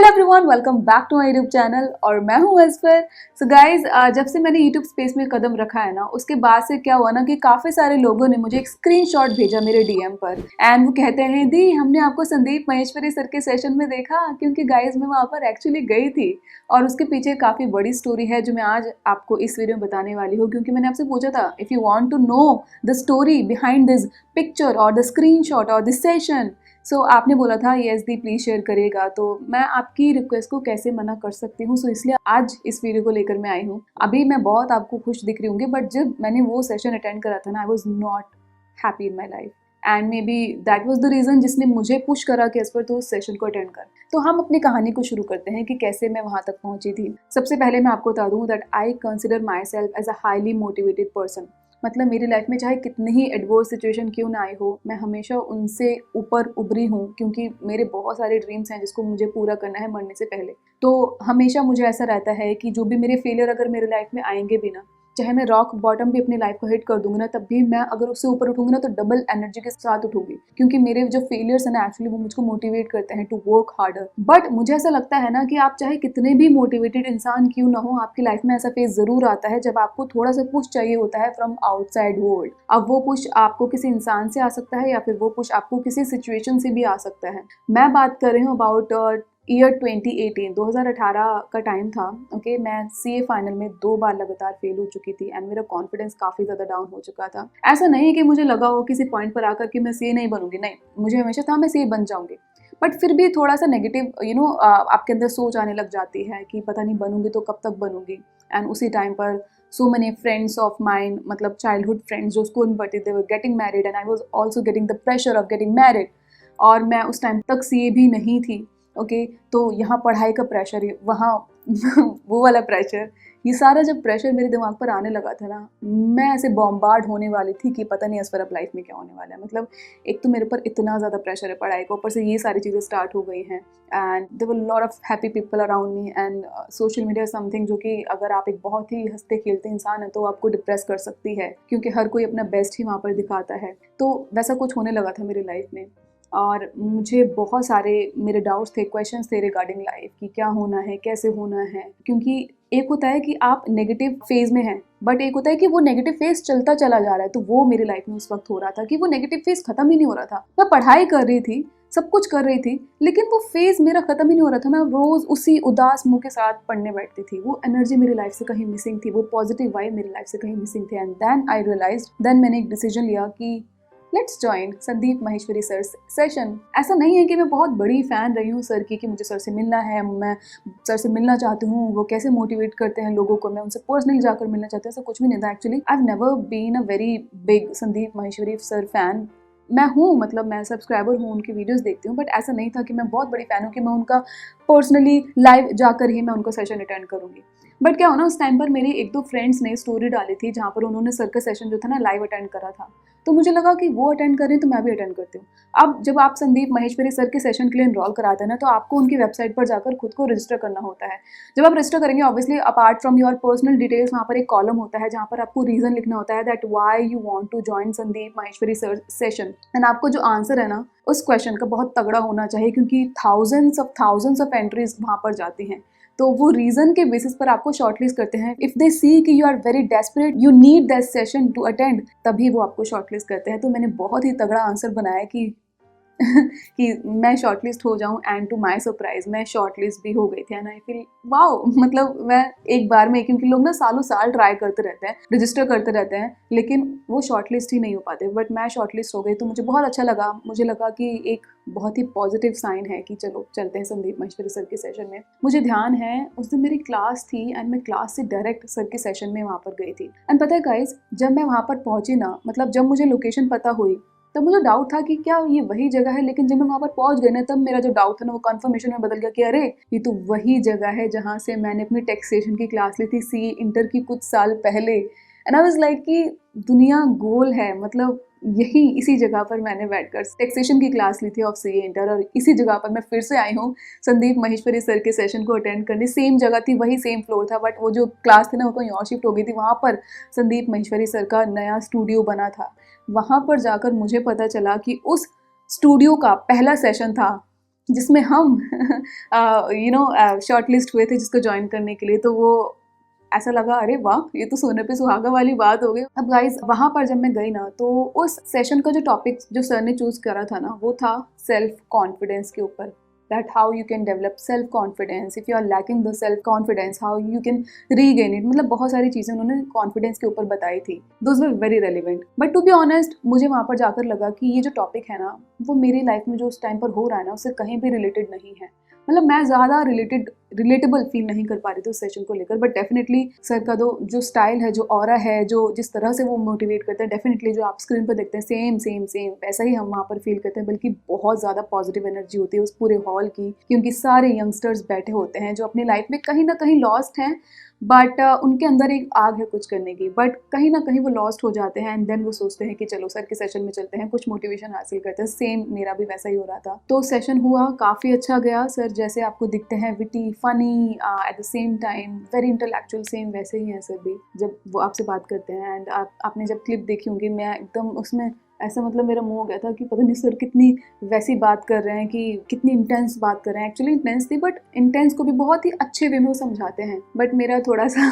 Hello everyone, welcome back to my YouTube channel और मैं हूं एस्पर। सो गाइज, जब से मैंने यूट्यूब स्पेस में कदम रखा है ना, उसके बाद से क्या हुआ ना कि काफ़ी सारे लोगों ने मुझे एक स्क्रीनशॉट भेजा मेरे डीएम पर एंड वो कहते हैं दी हमने आपको संदीप महेश्वरी सर के सेशन में देखा। क्योंकि गाइज मैं वहाँ पर एक्चुअली गई थी और उसके पीछे काफ़ी बड़ी स्टोरी है जो मैं आज आपको इस वीडियो में बताने वाली हूँ। क्योंकि मैंने आपसे पूछा था if you want to know the story behind this picture और द स्क्रीनशॉट और दिस सेशन, आपने बोला था यस दी प्लीज़ शेयर करिएगा। तो मैं आपकी रिक्वेस्ट को कैसे मना कर सकती हूँ। इसलिए आज इस वीडियो को लेकर मैं आई हूँ। अभी मैं बहुत आपको खुश दिख रही होंगी, बट जब मैंने वो सेशन अटेंड करा था ना, I was not happy in my life and may be that was the reason जिसने मुझे पुश करा कि इस पर तो उस सेशन को अटेंड कर। तो हम अपनी कहानी को शुरू करते हैं कि कैसे मैं वहाँ तक पहुँची थी। सबसे पहले मैं आपको बता दूँ that I consider myself as a highly motivated person. मतलब मेरी लाइफ में चाहे कितनी ही एडवर्स सिचुएशन क्यों ना आई हो, मैं हमेशा उनसे ऊपर उभरी हूँ। क्योंकि मेरे बहुत सारे ड्रीम्स हैं जिसको मुझे पूरा करना है मरने से पहले। तो हमेशा मुझे ऐसा रहता है कि जो भी मेरे फेलियर अगर मेरे लाइफ में आएंगे भी ना, चाहे मैं रॉक बॉटम भी अपनी लाइफ को हिट कर दूंगी ना, तब भी मैं अगर उससे ऊपर उठूंगी ना तो डबल एनर्जी के साथ उठूंगी। क्योंकि मेरे जो फेलियर्स हैं ना, एक्चुअली वो मुझको मोटिवेट करते हैं टू वर्क हार्डर। बट मुझे ऐसा लगता है ना कि आप चाहे कितने भी मोटिवेटेड इंसान क्यों ना हो, आपकी लाइफ में ऐसा फेज जरूर आता है जब आपको थोड़ा सा पुश चाहिए होता है फ्रॉम आउटसाइड वर्ल्ड। अब वो पुश आपको किसी इंसान से आ सकता है या फिर वो पुश आपको किसी सिचुएशन से भी आ सकता है। मैं बात कर रही हूँ अबाउट ईयर 2018 का टाइम था। ओके, मैं सीए फाइनल में 2 बार लगातार फेल हो चुकी थी एंड मेरा कॉन्फिडेंस काफ़ी ज़्यादा डाउन हो चुका था। ऐसा नहीं कि मुझे लगा हो किसी पॉइंट पर आकर कि मैं सीए नहीं बनूंगी, नहीं, मुझे हमेशा था मैं सीए बन जाऊंगी। बट फिर भी थोड़ा सा नेगेटिव आपके अंदर सोच आने लग जाती है कि पता नहीं बनूंगी तो कब तक बनूंगी। एंड उसी टाइम पर so many friends of mind, मतलब चाइल्डहुड फ्रेंड्स जो स्कूल में पढ़ती, they were getting married and I was also getting the pressure of getting married. और मैं उस टाइम तक सीए भी नहीं थी। ओके, तो यहाँ पढ़ाई का प्रेशर, वहाँ वो वाला प्रेशर, ये सारा जब प्रेशर मेरे दिमाग पर आने लगा था ना, मैं ऐसे बॉम्बार्ड होने वाली थी कि पता नहीं इस पर अब लाइफ में क्या होने वाला है। मतलब एक तो मेरे पर इतना ज़्यादा प्रेशर है पढ़ाई का, ऊपर से ये सारी चीज़ें स्टार्ट हो गई हैं and there were lot of happy people around me and social media something जो कि अगर आप एक बहुत ही हंसते खेलते इंसान है तो आपको डिप्रेस कर सकती है, क्योंकि हर कोई अपना बेस्ट ही वहाँ पर दिखाता है। तो वैसा कुछ होने लगा था मेरी लाइफ में और मुझे बहुत सारे मेरे डाउट्स थे, क्वेश्चंस थे रिगार्डिंग लाइफ कि क्या होना है, कैसे होना है। क्योंकि एक होता है कि आप नेगेटिव फेज में हैं, बट एक होता है कि वो नेगेटिव फेज चलता चला जा रहा है। तो वो मेरी लाइफ में उस वक्त हो रहा था कि वो नेगेटिव फेज खत्म ही नहीं हो रहा था। मैं पढ़ाई कर रही थी, सब कुछ कर रही थी, लेकिन वो फेज मेरा खत्म ही नहीं हो रहा था। मैं रोज उसी उदास मुंह के साथ पढ़ने बैठती थी। वो एनर्जी मेरी लाइफ से कहीं मिसिंग थी, वो पॉजिटिव वाइब मेरी लाइफ से कहीं मिसिंग थी। And then I realized, then मैंने एक डिसीजन लिया कि let's join Sandeep Maheshwari sir session. ऐसा नहीं है कि मैं बहुत बड़ी फ़ैन रही हूँ सर की कि मुझे सर से मिलना है, मैं सर से मिलना चाहती हूँ, वो कैसे मोटिवेट करते हैं लोगों को, मैं उनसे पर्सनली जाकर मिलना चाहती हूँ, ऐसा कुछ भी नहीं था। Actually I have never been a very big Sandeep Maheshwari sir fan. मैं हूँ, मतलब मैं सब्सक्राइबर हूँ, उनकी वीडियोस देखती हूँ, बट ऐसा नहीं था कि मैं बहुत बड़ी फ़ैन हूँ कि मैं उनका पर्सनली लाइव जाकर ही मैं उनका सेशन अटेंड करूँगी। बट क्या हो ना, उस टाइम पर मेरी 1-2 फ्रेंड्स ने स्टोरी डाली थी जहाँ पर उन्होंने सर का सेशन जो था ना लाइव अटेंड करा था। तो मुझे लगा कि वो अटेंड कर रहे हैं तो मैं भी अटेंड करती हूँ। अब जब आप संदीप महेश्वरी सर के सेशन के लिए इनरोल कराते हैं ना, तो आपको उनकी वेबसाइट पर जाकर खुद को रजिस्टर करना होता है। जब आप रजिस्टर करेंगे, obviously apart from your personal details, वहाँ पर एक कॉलम होता है जहाँ पर आपको रीज़न लिखना होता है that why you want to join Sandeep Maheshwari sir session. And आपको जो आंसर है ना उस क्वेश्चन का बहुत तगड़ा होना चाहिए, क्योंकि थाउजेंड्स ऑफ एंट्रीज वहाँ पर जाती हैं। तो वो रीजन के बेसिस पर आपको शॉर्टलिस्ट करते हैं। इफ दे सी कि you are very desperate, you need that session to attend, तभी वो आपको शॉर्टलिस्ट करते हैं। तो मैंने बहुत ही तगड़ा आंसर बनाया कि कि मैं शॉर्टलिस्ट हो जाऊं एंड टू माय सरप्राइज मैं शॉर्टलिस्ट भी हो गई थी। एंड आई फील वाओ, मतलब मैं एक बार में, क्योंकि लोग ना सालों साल ट्राई करते रहते हैं, रजिस्टर करते रहते हैं, लेकिन वो शॉर्टलिस्ट ही नहीं हो पाते। बट मैं शॉर्टलिस्ट हो गई तो मुझे बहुत अच्छा लगा। मुझे लगा कि एक बहुत ही पॉजिटिव साइन है कि चलो चलते हैं संदीप महेश्वरी सर के सेशन में। मुझे ध्यान है उस दिन मेरी क्लास थी एंड मैं क्लास से डायरेक्ट सर के सेशन में वहाँ पर गई थी। एंड पता है गाइज, जब मैं वहाँ पर पहुंची ना, मतलब जब मुझे लोकेशन पता हुई तब मुझे डाउट था कि क्या ये वही जगह है। लेकिन जब मैं वहाँ पर पहुँच गई ना, तब मेरा जो डाउट था ना वो कंफर्मेशन में बदल गया कि अरे ये तो वही जगह है जहाँ से मैंने अपनी टैक्सेशन की क्लास ली थी सी इंटर की कुछ साल पहले। एंड आई वाज लाइक कि दुनिया गोल है, मतलब यही इसी जगह पर मैंने बैठकर टैक्सेशन की क्लास ली थी ऑफ सी इंटर, और इसी जगह पर मैं फिर से आई हूँ संदीप महेश्वरी सर के सेशन को अटेंड करने। सेम जगह थी, वही सेम फ्लोर था, बट वो जो क्लास थी ना वो कहीं और शिफ्ट हो गई थी। वहाँ पर संदीप महेश्वरी सर का नया स्टूडियो बना था। वहाँ पर जाकर मुझे पता चला कि उस स्टूडियो का पहला सेशन था जिसमें हम शॉर्ट लिस्ट हुए थे जिसको ज्वाइन करने के लिए। तो वो ऐसा लगा, अरे वाह, ये तो सोने पे सुहागा वाली बात हो गई। अब गाइज वहां पर जब मैं गई ना, तो उस सेशन का जो टॉपिक जो सर ने चूज करा था ना, वो था सेल्फ कॉन्फिडेंस के ऊपर। That how you can develop self confidence, if you are lacking the self confidence, how you can regain it. मतलब बहुत सारी चीजें उन्होंने कॉन्फिडेंस के ऊपर बताई थी। Those were very relevant. But to be honest, मुझे वहां पर जाकर लगा कि ये जो टॉपिक है ना, वो मेरी लाइफ में जो उस टाइम पर हो रहा है ना, उससे कहीं भी रिलेटेड नहीं है। मतलब मैं ज़्यादा रिलेटेबल फील नहीं कर पा रही थी उस सेशन को लेकर। बट डेफिनेटली सर का जो स्टाइल है, जो ऑरा है, जो जिस तरह से वो मोटिवेट करते हैं, डेफिनेटली जो आप स्क्रीन पर देखते हैं सेम सेम सेम वैसा ही हम वहाँ पर फील करते हैं। बल्कि बहुत ज़्यादा पॉजिटिव एनर्जी होती है उस पूरे हॉल की, क्योंकि सारे यंगस्टर्स बैठे होते हैं जो अपनी लाइफ में कहीं ना कहीं लॉस्ट हैं, बट उनके अंदर एक आग है कुछ करने की, बट कहीं ना कहीं वो लॉस्ट हो जाते हैं। एंड देन वो सोचते हैं कि चलो सर के सेशन में चलते हैं, कुछ मोटिवेशन हासिल करते हैं। सेम मेरा भी वैसा ही हो रहा था। तो सेशन हुआ, काफ़ी अच्छा गया। सर जैसे आपको दिखते हैं, witty, funny, at the same time very intellectual, same वैसे ही हैं सर भी जब वो आपसे बात करते हैं। एंड आपने जब क्लिप देखी होंगी, मैं एकदम उसमें ऐसा, मतलब मेरा मुंह हो गया था कि पता नहीं सर कितनी वैसी बात कर रहे हैं, कि कितनी इंटेंस बात कर रहे हैं। एक्चुअली इंटेंस थी, बट इंटेंस को भी बहुत ही अच्छे वे में वो समझाते हैं। बट मेरा थोड़ा सा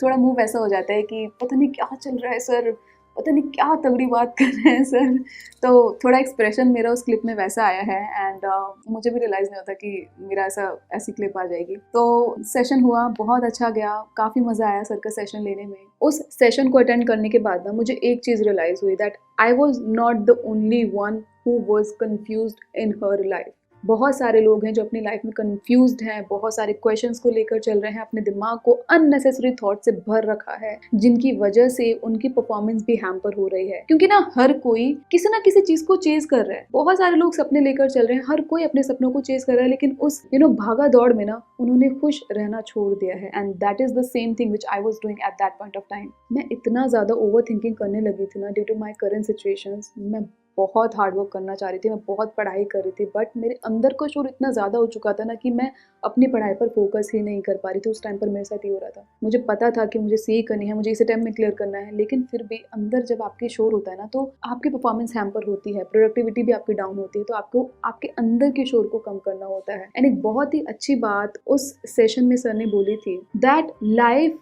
थोड़ा मुंह वैसा हो जाता है कि पता नहीं क्या चल रहा है सर, पता नहीं क्या तगड़ी बात कर रहे हैं सर। तो थोड़ा एक्सप्रेशन मेरा उस क्लिप में वैसा आया है। एंड मुझे भी रियलाइज़ नहीं होता कि मेरा ऐसी क्लिप आ जाएगी। तो सेशन हुआ, बहुत अच्छा गया, काफ़ी मज़ा आया सर का सेशन लेने में। उस सेशन को अटेंड करने के बाद ना मुझे एक चीज़ रियलाइज़ हुई, that I was not the only one who was confused in her life. बहुत सारे लोग हैं जो अपनी लाइफ में कंफ्यूज्ड हैं, बहुत सारे क्वेश्चंस को लेकर चल रहे हैं, अपने दिमाग को अननेसेसरी थॉट से भर रखा है, जिनकी वजह से उनकी परफॉर्मेंस भी हैम्पर हो रही है। क्योंकि ना हर कोई किसी ना किसी चीज को चेज कर रहा है। बहुत सारे लोग सपने लेकर चल रहे हैं, हर कोई अपने सपनों को चेज कर रहा है, लेकिन उस भागा दौड़ में ना उन्होंने खुश रहना छोड़ दिया है। And that is the same thing which I was doing at that point of time. मैं इतना ज्यादा ओवर थिंकिंग करने लगी थी ना due to my current situations. मैं बहुत हार्ड वर्क करना चाह रही थी, मैं बहुत पढ़ाई कर रही थी, बट मेरे अंदर का शोर इतना ज़्यादा हो चुका था ना कि मैं अपनी पढ़ाई पर फोकस ही नहीं कर पा रही थी। उस टाइम पर मेरे साथ ये हो रहा था। मुझे पता था कि मुझे सीए करनी है, मुझे इसे टाइम में क्लियर करना है, लेकिन फिर भी अंदर जब आपके शोर होता है ना, तो आपकी परफॉर्मेंस हैम्पर होती है, प्रोडक्टिविटी भी आपकी डाउन होती है। तो आपको आपके अंदर के शोर को कम करना होता है। एंड एक बहुत ही अच्छी बात उस सेशन में सर ने बोली थी, that life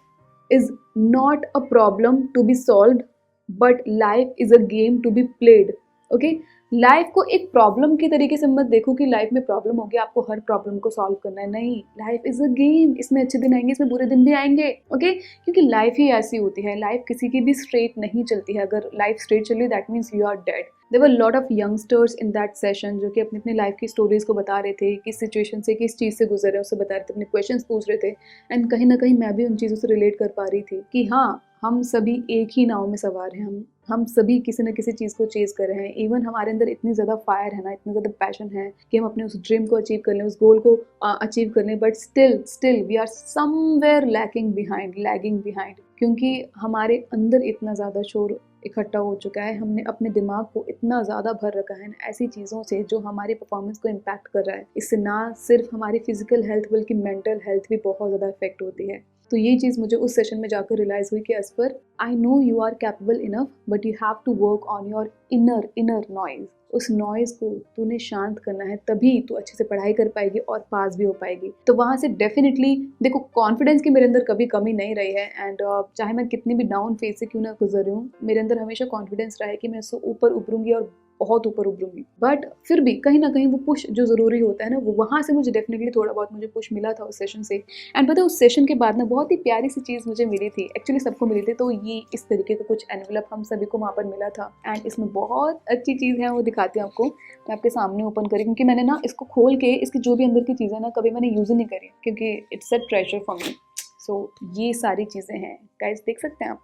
is not a problem to be solved, but life is a game to be played. Okay, life को एक प्रॉब्लम के तरीके से मत देखो कि लाइफ में प्रॉब्लम होगी, आपको हर प्रॉब्लम को सॉल्व करना है। नहीं, लाइफ इज अ गेम। इसमें अच्छे दिन आएंगे, इसमें बुरे दिन भी आएंगे। ओके, क्योंकि लाइफ ही ऐसी होती है। लाइफ किसी की भी स्ट्रेट नहीं चलती है। अगर लाइफ स्ट्रेट चली, that means you are dead. There were lot of youngsters in that session जो कि अपनी अपनी लाइफ की स्टोरीज को बता रहे थे, किस सिचुएशन से, किस चीज़ से गुजर रहे हैं, उससे बता रहे थे, अपने क्वेश्चन पूछ रहे थे। एंड कहीं ना कहीं मैं भी उन चीज़ों से रिलेट कर पा रही थी कि हाँ, हम सभी एक ही नाव में सवार हैं। हम सभी किसी न किसी चीज़ को चेज कर रहे हैं। इवन हमारे अंदर इतनी ज़्यादा फायर है ना, इतना ज़्यादा पैशन है कि हम अपने उस ड्रीम को अचीव कर लें, उस गोल को अचीव कर लें, but still we are somewhere lagging behind, क्योंकि हमारे अंदर इतना ज़्यादा शोर इकट्ठा हो चुका है। हमने अपने दिमाग को इतना ज़्यादा भर रखा है ऐसी चीज़ों से जो हमारी परफॉर्मेंस को इम्पैक्ट कर रहा है। इससे ना सिर्फ हमारी फिजिकल हेल्थ बल्कि मेंटल हेल्थ भी बहुत ज़्यादा इफेक्ट होती है। तो ये चीज़ मुझे उस सेशन में जाकर रियलाइज़ हुई कि अस्पर, I know you are capable enough, but you have to work on your inner noise. उस नॉइज को तूने शांत करना है, तभी तू अच्छे से पढ़ाई कर पाएगी और पास भी हो पाएगी। तो वहाँ से डेफिनेटली देखो, कॉन्फिडेंस की मेरे अंदर कभी कमी नहीं रही है। एंड चाहे मैं कितनी भी डाउन फेज से क्यों ना गुजर रही हूँ, मेरे अंदर हमेशा कॉन्फिडेंस रहा है कि मैं उससे ऊपर उभरूंगी और बहुत ऊपर उभरूंगी। बट फिर भी कहीं ना कहीं वो पुश जो ज़रूरी होता है ना, वो वहाँ से मुझे डेफिनेटली थोड़ा बहुत मुझे पुश मिला था उस सेशन से। एंड पता है, उस सेशन के बाद ना बहुत ही प्यारी सी चीज़ मुझे मिली थी। एक्चुअली सबको मिली थी। तो ये इस तरीके का कुछ एनवेलप हम सभी को वहाँ पर मिला था। एंड इसमें बहुत अच्छी चीज़ है, वो दिखाती हूँ आपको। मैं आपके सामने ओपन करी, क्योंकि मैंने ना इसको खोल के इसकी जो भी अंदर की चीज़ें ना कभी मैंने यूज़ नहीं करी, क्योंकि it's a treasure for me. So ये सारी चीज़ें हैं गाइस, देख सकते हैं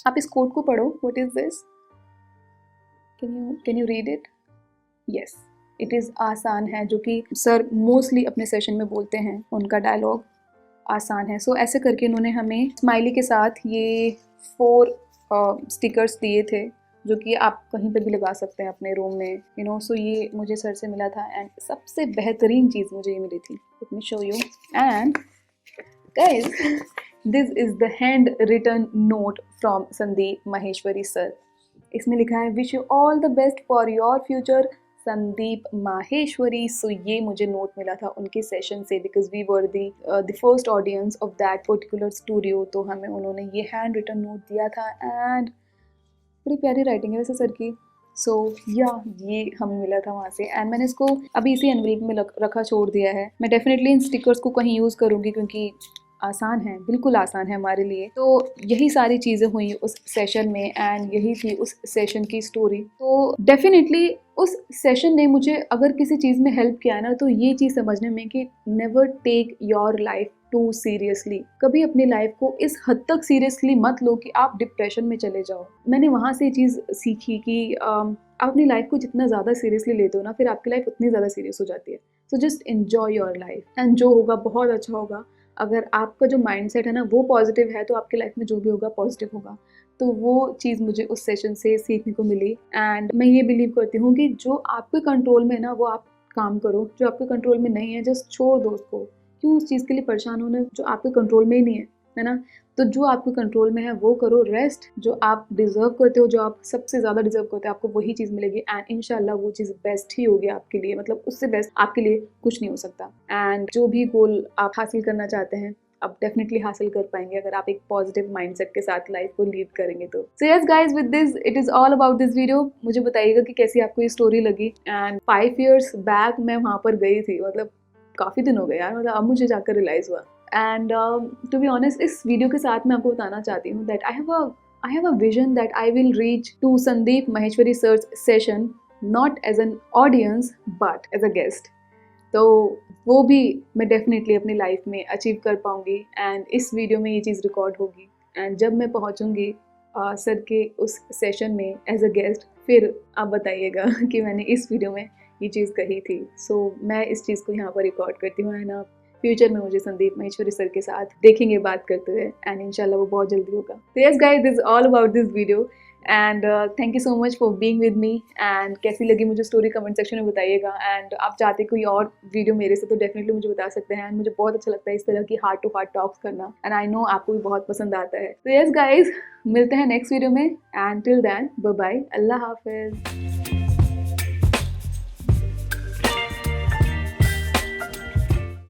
आप इस कोड को पढ़ो। What is this? Can you read it? Yes, it is आसान है, जो कि सर मोस्टली अपने सेशन में बोलते हैं। उनका डायलॉग आसान है। सो ऐसे करके उन्होंने हमें स्माइली के साथ ये 4 स्टिकर्स दिए थे, जो कि आप कहीं पर भी लगा सकते हैं अपने रूम में, सो ये मुझे सर से मिला था। एंड सबसे बेहतरीन चीज़ मुझे ये मिली थी। Let me show you. And guys, this is the hand written note from Sandeep Maheshwari sir. इसमें लिखा है, wish you all the best for your future, Sandeep Maheshwari. So ये मुझे नोट मिला था उनके सेशन से, because we were the first audience of that particular studio. तो हमें उन्होंने ये हैंड रिटन नोट दिया था एंड बड़ी प्यारी राइटिंग है वैसे सर की। सो ये हमें मिला था वहाँ से एंड मैंने इसको अभी इसी एनवेलप में रखा छोड़ दिया है। मैं डेफिनेटली इन स्टिकर्स को कहीं यूज़ करूँगी क्योंकि आसान है, बिल्कुल आसान है हमारे लिए। तो यही सारी चीज़ें हुई उस सेशन में एंड यही थी उस सेशन की स्टोरी। तो डेफिनेटली उस सेशन ने मुझे अगर किसी चीज़ में हेल्प किया ना, तो ये चीज़ समझने में कि never take your life too seriously. कभी अपनी लाइफ को इस हद तक सीरियसली मत लो कि आप डिप्रेशन में चले जाओ। मैंने वहाँ से ये चीज़ सीखी कि आप अपनी लाइफ को जितना ज़्यादा सीरियसली लेते हो ना, फिर आपकी लाइफ उतनी ज़्यादा सीरियस हो जाती है। So just enjoy your life and जो होगा बहुत अच्छा होगा। अगर आपका जो माइंडसेट है ना वो पॉजिटिव है, तो आपकी लाइफ में जो भी होगा पॉजिटिव होगा। तो वो चीज़ मुझे उस सेशन से सीखने को मिली एंड मैं ये बिलीव करती हूँ कि जो आपके कंट्रोल में है ना वो आप काम करो, जो आपके कंट्रोल में नहीं है जस्ट छोड़ दो उसको। क्यों उस चीज़ के लिए परेशान होना जो आपके कंट्रोल में ही नहीं है ना। तो जो आपके कंट्रोल में है वो करो, रेस्ट जो आप डिजर्व करते हो, जो आप सबसे ज़्यादा डिजर्व करते हो, आपको वही चीज़ मिलेगी एंड इंशाल्लाह वो चीज़ बेस्ट ही होगी आपके लिए। मतलब उससे बेस्ट आपके लिए कुछ नहीं हो सकता। एंड जो भी गोल आप हासिल करना चाहते हैं आप डेफिनेटली हासिल कर पाएंगे अगर आप एक पॉजिटिव माइंडसेट के साथ लाइफ को लीड करेंगे तो। So yes guys, with this it is all about this video. मुझे बताइएगा कि कैसी आपको ये स्टोरी लगी। एंड 5 years बैक मैं वहाँ पर गई थी, मतलब काफ़ी दिन हो गए यार, मतलब अब मुझे जाकर रियलाइज़ हुआ। एंड टू बी ऑनेस्ट इस वीडियो के साथ मैं आपको बताना चाहती हूँ that I have a vision that I will reach to Sandeep Maheshwari Sir's session not as an audience but as a guest. तो वो भी मैं डेफिनेटली अपनी लाइफ में अचीव कर पाऊँगी एंड इस वीडियो में ये चीज़ रिकॉर्ड होगी एंड जब मैं पहुँचूँगी सर के उस सेशन में एज अ गेस्ट, फिर आप बताइएगा कि मैंने इस वीडियो में ये चीज़ कही थी। सो मैं इस चीज़ को यहाँ पर रिकॉर्ड करती हूँ एंड आप फ्यूचर में मुझे संदीप महेश्वरी सर के साथ देखेंगे बात करते हुए एंड इंशाल्लाह वो बहुत जल्दी होगा। तो yes guys, this is all about this video and thank you so much for being with me. And कैसी लगी मुझे स्टोरी कमेंट सेक्शन में बताइएगा एंड आप चाहते कोई और वीडियो मेरे से तो डेफिनेटली मुझे बता सकते हैं। एंड मुझे बहुत अच्छा लगता है इस तरह की हार्ट टू हार्ट टॉक्स करना एंड आई नो आपको भी बहुत पसंद आता है। तो यस गाइज, मिलते हैं नेक्स्ट वीडियो में and till then bye bye, अल्लाह हाफिज।